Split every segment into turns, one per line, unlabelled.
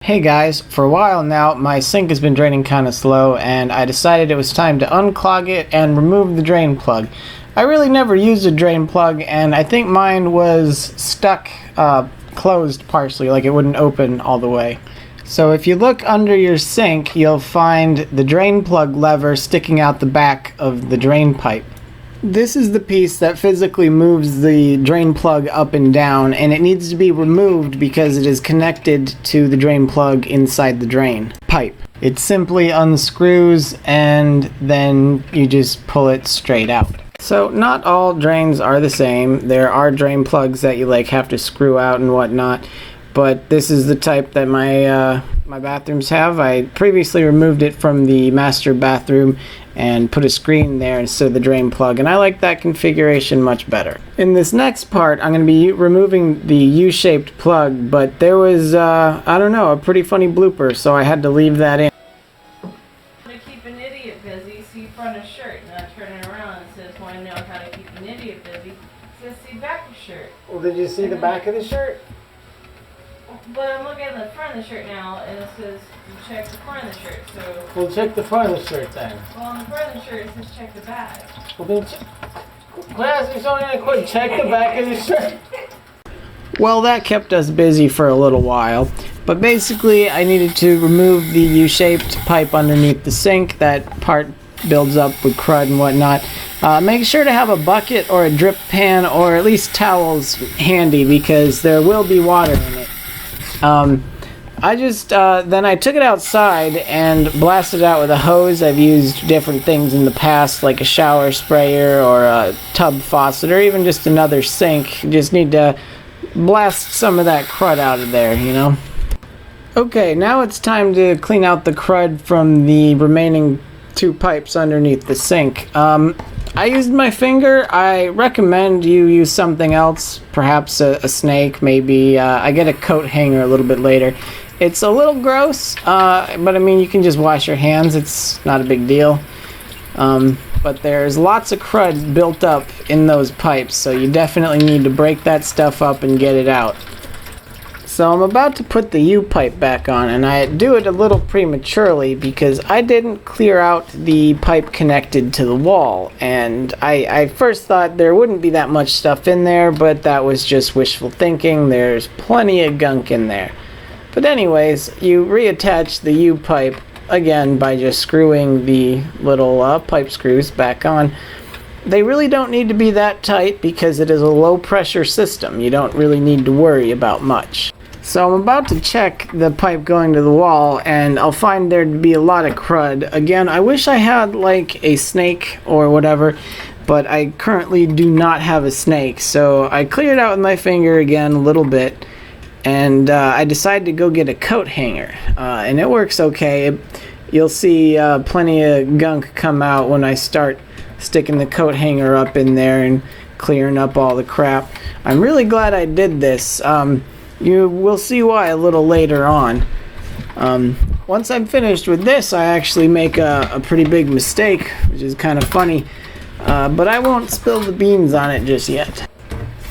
Hey guys, for a while now my sink has been draining kind of slow and I decided it was time to unclog it and remove the drain plug. I really never used a drain plug and I think mine was stuck closed partially, like it wouldn't open all the way. So if you look under your sink, you'll find the drain plug lever sticking out the back of the drain pipe. This is the piece that physically moves the drain plug up and down, and it needs to be removed because it is connected to the drain plug inside the drain pipe. It simply unscrews and then you just pull it straight out. So not all drains are the same. There are drain plugs that you have to screw out and whatnot, but this is the type that my bathrooms have. I previously removed it from the master bathroom and put a screen there instead of the drain plug, and I like that configuration much better. In this next part, I'm going to be removing the U-shaped plug, but there was, I don't know, a pretty funny blooper, so I had to leave that in.
To keep an idiot busy, see front of shirt, and I turn it around and says, want to know how to keep an idiot busy? It says, see back of shirt.
Well, did you see the back of the shirt?
But I'm looking at the front of the shirt now, and it says, check the front of the shirt, so...
Well, check the front of the shirt then.
Well, on the front of the shirt, it says check the back.
Well, then class, you're only gonna quit check the back of the shirt. Well, that kept us busy for a little while, but basically I needed to remove the U-shaped pipe underneath the sink. That part builds up with crud and whatnot. Make sure to have a bucket or a drip pan or at least towels handy because there will be water in it. Then I took it outside and blasted it out with a hose. I've used different things in the past, like a shower sprayer or a tub faucet or even just another sink. You just need to blast some of that crud out of there, you know. Okay, now it's time to clean out the crud from the remaining two pipes underneath the sink. I used my finger. I recommend you use something else, perhaps a snake, maybe. I get a coat hanger a little bit later. It's a little gross, but I mean, you can just wash your hands. It's not a big deal. But there's lots of crud built up in those pipes, so you definitely need to break that stuff up and get it out. So I'm about to put the U-pipe back on, and I do it a little prematurely because I didn't clear out the pipe connected to the wall, and I first thought there wouldn't be that much stuff in there, but that was just wishful thinking. There's plenty of gunk in there. But anyways, you reattach the U-pipe again by just screwing the little pipe screws back on. They really don't need to be that tight because it is a low pressure system. You don't really need to worry about much. So I'm about to check the pipe going to the wall, and I'll find there to be a lot of crud. Again, I wish I had like a snake or whatever, but I currently do not have a snake. So I cleared out with my finger again a little bit, and I decided to go get a coat hanger, and it works okay. You'll see plenty of gunk come out when I start sticking the coat hanger up in there and clearing up all the crap. I'm really glad I did this. You will see why a little later on. Once I'm finished with this, I actually make a pretty big mistake, which is kind of funny, but I won't spill the beans on it just yet.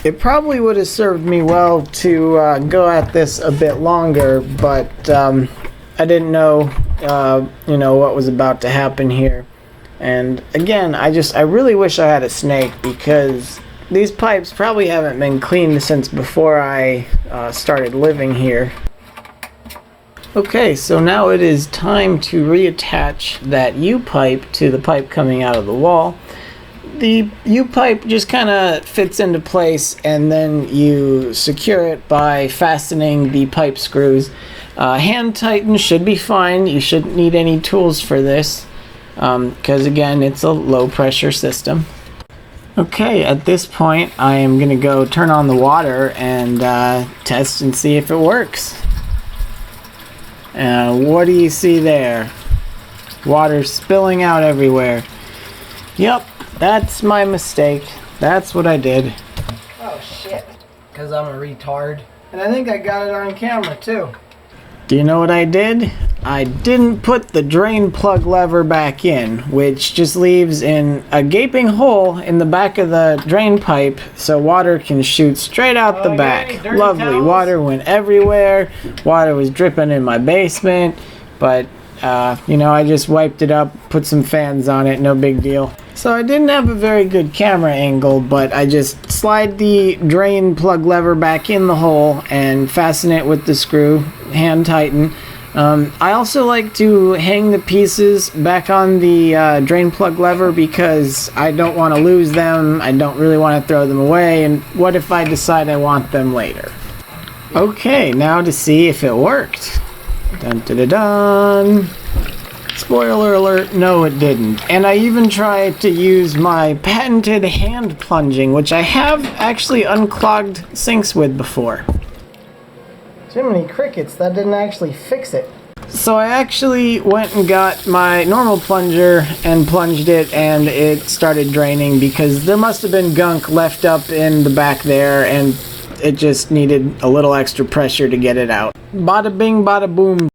It probably would have served me well to go at this a bit longer, but I didn't know, what was about to happen here. And again, I really wish I had a snake because these pipes probably haven't been cleaned since before I started living here. Okay, so now it is time to reattach that U-pipe to the pipe coming out of the wall. The U-pipe just kind of fits into place, and then you secure it by fastening the pipe screws. Hand tighten should be fine. You shouldn't need any tools for this because again, it's a low pressure system. Okay, at this point I am going to go turn on the water and test and see if it works. What do you see there? Water spilling out everywhere. Yep, that's my mistake. That's what I did. Oh shit, because I'm a retard. And I think I got it on camera too. Do you know what I did? I didn't put the drain plug lever back in, which just leaves a gaping hole in the back of the drain pipe so water can shoot straight out the back. Lovely.
Towels.
Water went everywhere. Water was dripping in my basement, but I just wiped it up, put some fans on it, no big deal. So I didn't have a very good camera angle, but I just slide the drain plug lever back in the hole and fasten it with the screw, hand tighten. I also like to hang the pieces back on the drain plug lever because I don't want to lose them, I don't really want to throw them away, and what if I decide I want them later? Okay, now to see if it worked. Dun dun dun dun. Spoiler alert, no it didn't. And I even tried to use my patented hand plunging, which I have actually unclogged sinks with before. Jiminy crickets, that didn't actually fix it. So I actually went and got my normal plunger and plunged it, and it started draining because there must have been gunk left up in the back there, and it just needed a little extra pressure to get it out. Bada bing, bada boom.